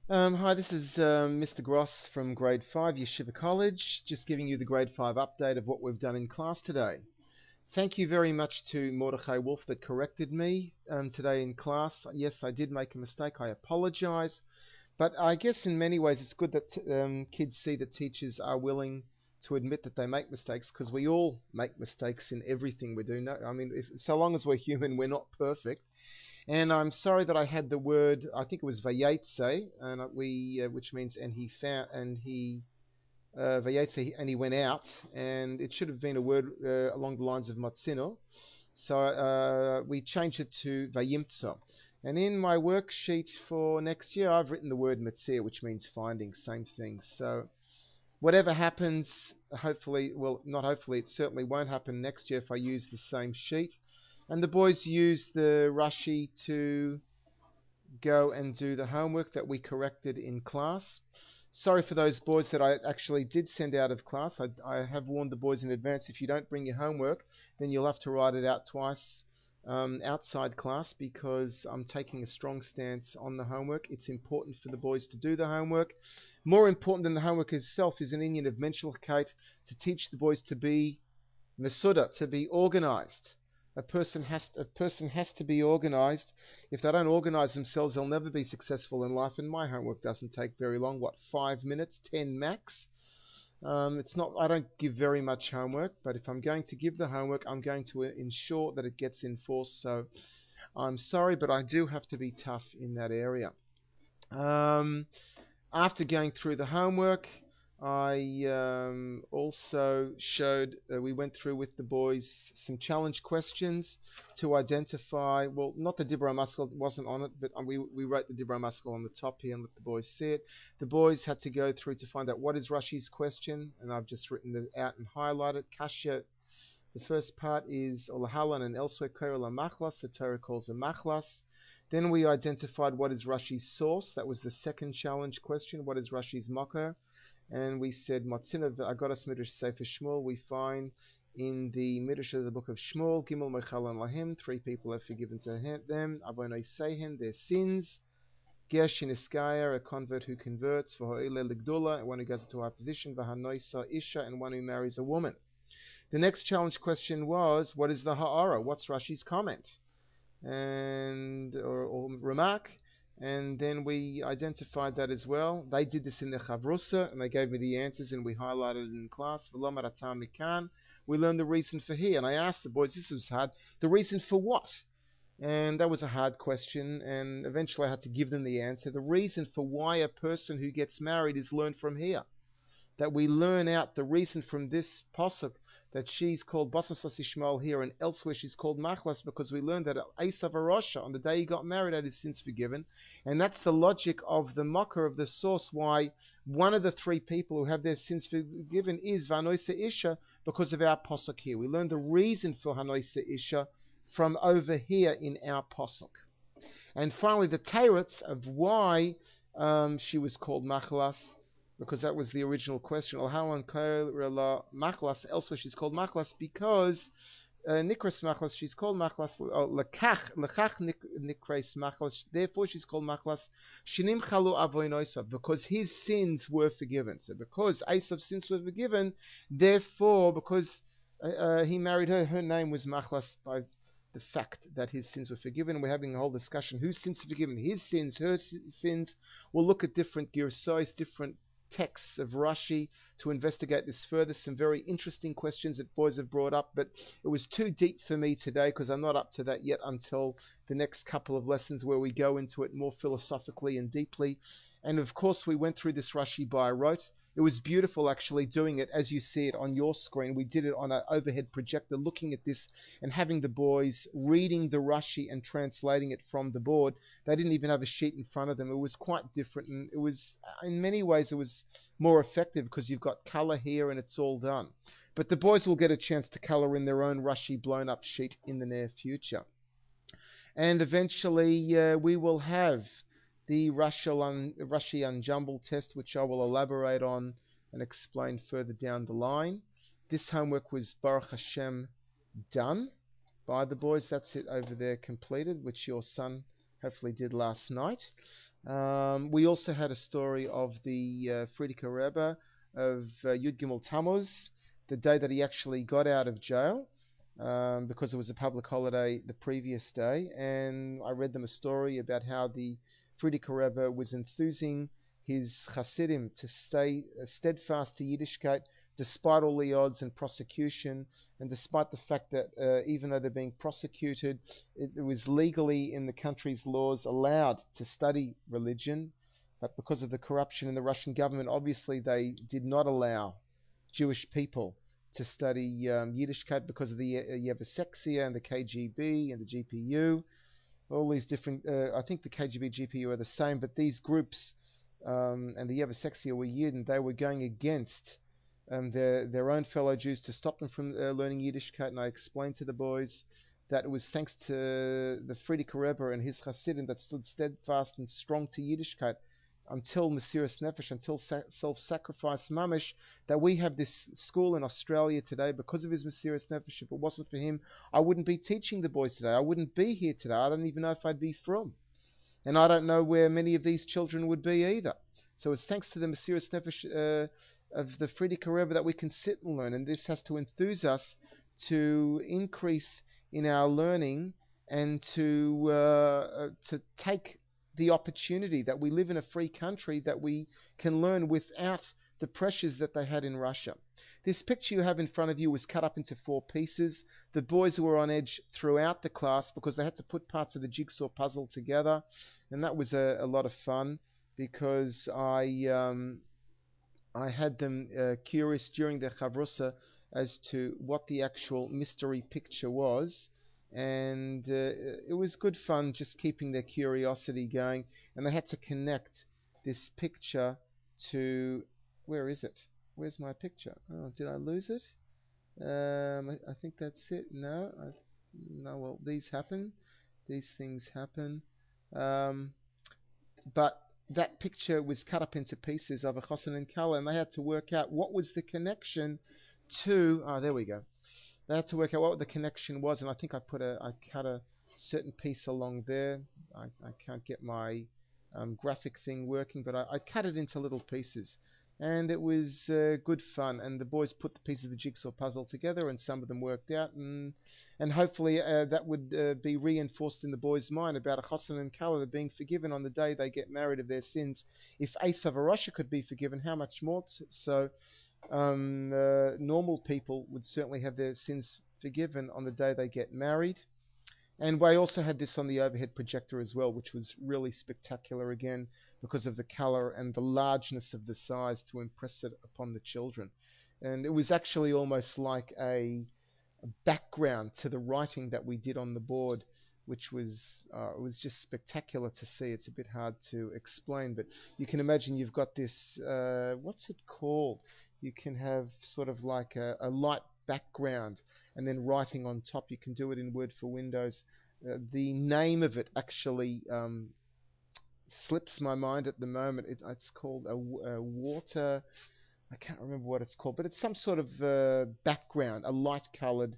Hi, this is Mr. Gross from Grade 5 Yeshiva College, just giving you the Grade 5 update of what we've done in class today. Thank you very much to Mordechai Wolf that corrected me today in class. Yes, I did make a mistake. I apologize. But I guess in many ways it's good that kids see that teachers are willing to admit that they make mistakes, because we all make mistakes in everything we do. No, I mean, so long as we're human, we're not perfect. And I'm sorry that I had the word, I think it was vayetze, and which means and he found and he vayetze, and he went out, and it should have been a word along the lines of matzino. So we changed it to vayimtzo. And in my worksheet for next year, I've written the word metzia, which means finding, same thing. So whatever happens, hopefully, well, not hopefully, it certainly won't happen next year if I use the same sheet. And the boys use the Rashi to go and do the homework that we corrected in class. Sorry for those boys that I actually did send out of class. I have warned the boys in advance, if you don't bring your homework, then you'll have to write it out twice outside class, because I'm taking a strong stance on the homework. It's important for the boys to do the homework. More important than the homework itself is an Indian of Menschlichkeit, to teach the boys to be Mesuda, to be organized. A person has to be organized. If they don't organize themselves, they'll never be successful in life. And my homework doesn't take very long. What, 5 minutes, 10 max? It's not. I don't give very much homework, but if I'm going to give the homework, I'm going to ensure that it gets enforced. So I'm sorry, but I do have to be tough in that area. Um, After going through the homework, I also showed, we went through with the boys some challenge questions to identify, well, not the Dibra Maskell, wasn't on it, but we wrote the Dibra Maskell on the top here and let the boys see it. The boys had to go through to find out what is Rashi's question, and I've just written it out and highlighted. Kashya, the first part is Olahalan and elsewhere, Koyla Machlas, the Torah calls a Machlas. Then we identified what is Rashi's source. That was the second challenge question. What is Rashi's Makar? And we said Matzina Agadas Midrash Sefer Shmuel. We find in the Midrash of the book of Shmuel, Gimel Mechalan Lahim, 3 people have forgiven to them. Avonai Sehen, their sins. Gershin Iskaya, a convert who converts. Vahoile Ligdula, one who goes into our position. Vahanoisa Isha, and one who marries a woman. The next challenge question was, what is the Ha'ara? What's Rashi's comment? And or remark. And then we identified that as well. They did this in the Chavrusa, and they gave me the answers, and we highlighted it in class. We learned the reason for here. And I asked the boys, this was hard, the reason for what? And that was a hard question, and eventually I had to give them the answer. The reason for why a person who gets married is learned from here. That we learn out the reason from this pasuk, that she's called Basas Ishmael here, and elsewhere she's called Machlas, because we learned that Esav Arosha, on the day he got married, had his sins forgiven. And that's the logic of the mocker, of the source, why one of the 3 people who have their sins forgiven is Vanoisa Isha, because of our pasuk here. We learned the reason for Hanoisa Isha from over here in our pasuk. And finally, the teretz of why she was called Machlas, because that was the original question. Machlas, elsewhere she's called Machlas, because Nikras Machlas, she's called Machlas, Lekach Nikras Machlas, therefore she's called Machlas, Shinim Chalu Avoinoisa, because his sins were forgiven. So because Esav's sins were forgiven, therefore, because he married her, her name was Machlas, by the fact that his sins were forgiven. We're having a whole discussion. Whose sins are forgiven? His sins, her sins. We'll look at different girsais, different texts of Rashi to investigate this further. Some very interesting questions that boys have brought up, but it was too deep for me today, because I'm not up to that yet until the next couple of lessons, where we go into it more philosophically and deeply. And of course, we went through this Rashi by rote. It was beautiful actually doing it as you see it on your screen. We did it on an overhead projector, looking at this and having the boys reading the Rashi and translating it from the board. They didn't even have a sheet in front of them. It was quite different, and it was, in many ways, it was more effective, because you've got color here and it's all done. But the boys will get a chance to color in their own Rashi blown up sheet in the near future. And eventually we will have the Rashi Unjumble test, which I will elaborate on and explain further down the line. This homework was Baruch Hashem done by the boys. That's it over there completed, which your son hopefully did last night. We also had a story of the Frierdiker Rebbe of Yud Gimel Tammuz, the day that he actually got out of jail, because it was a public holiday the previous day. And I read them a story about how the Frierdiker Rebbe was enthusing his Hasidim to stay steadfast to Yiddishkeit despite all the odds and prosecution, and despite the fact that even though they're being prosecuted, it was legally in the country's laws allowed to study religion. But because of the corruption in the Russian government, obviously they did not allow Jewish people to study Yiddishkeit because of the Yevasexia and the KGB and the GPU. All these different, I think the KGB, GPU are the same, but these groups and the Yevasexia were Yid, and they were going against their own fellow Jews to stop them from learning Yiddishkeit. And I explained to the boys that it was thanks to the Frierdiker Rebbe and his Hasidim that stood steadfast and strong to Yiddishkeit until Mesiras Nefesh, until self-sacrifice mamish, that we have this school in Australia today because of his Mesiras Nefesh. If it wasn't for him, I wouldn't be teaching the boys today. I wouldn't be here today. I don't even know if I'd be from. And I don't know where many of these children would be either. So it's thanks to the Mesiras Nefesh of the Frierdiker Rebbe that we can sit and learn. And this has to enthuse us to increase in our learning and to take the opportunity that we live in a free country, that we can learn without the pressures that they had in Russia. This picture you have in front of you was cut up into 4 pieces. The boys were on edge throughout the class because they had to put parts of the jigsaw puzzle together, and that was a lot of fun because I had them curious during their chavrusa as to what the actual mystery picture was. And it was good fun just keeping their curiosity going. And they had to connect this picture to... Where is it? Where's my picture? Oh, did I lose it? I think that's it. No, well, these happen. These things happen. But that picture was cut up into pieces of a chosin and kala, and they had to work out what was the connection to... Oh, there we go. They had to work out what the connection was, and I think I cut a certain piece along there. I can't get my graphic thing working, but I cut it into little pieces, and it was good fun. And the boys put the pieces of the jigsaw puzzle together, and some of them worked out, and hopefully that would be reinforced in the boys' mind about a chosin and kala being forgiven on the day they get married of their sins. If Esav Arosha could be forgiven, how much more so? Normal people would certainly have their sins forgiven on the day they get married. And I also had this on the overhead projector as well, which was really spectacular again because of the color and the largeness of the size to impress it upon the children. And it was actually almost like a background to the writing that we did on the board, which was it was just spectacular to see. It's a bit hard to explain, but you can imagine you've got this, what's it called? You can have sort of like a light background and then writing on top. You can do it in Word for Windows. The name of it actually slips my mind at the moment. It's called a water... I can't remember what it's called, but it's some sort of background, a light-coloured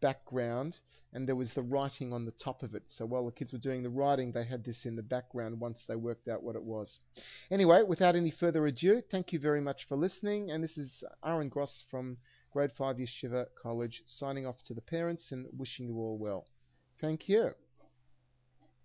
background, and there was the writing on the top of it. So while the kids were doing the writing, they had this in the background once they worked out what it was. Anyway, without any further ado, thank you very much for listening, and this is Aaron Gross from Grade 5 Yeshiva College signing off to the parents and wishing you all well. Thank you.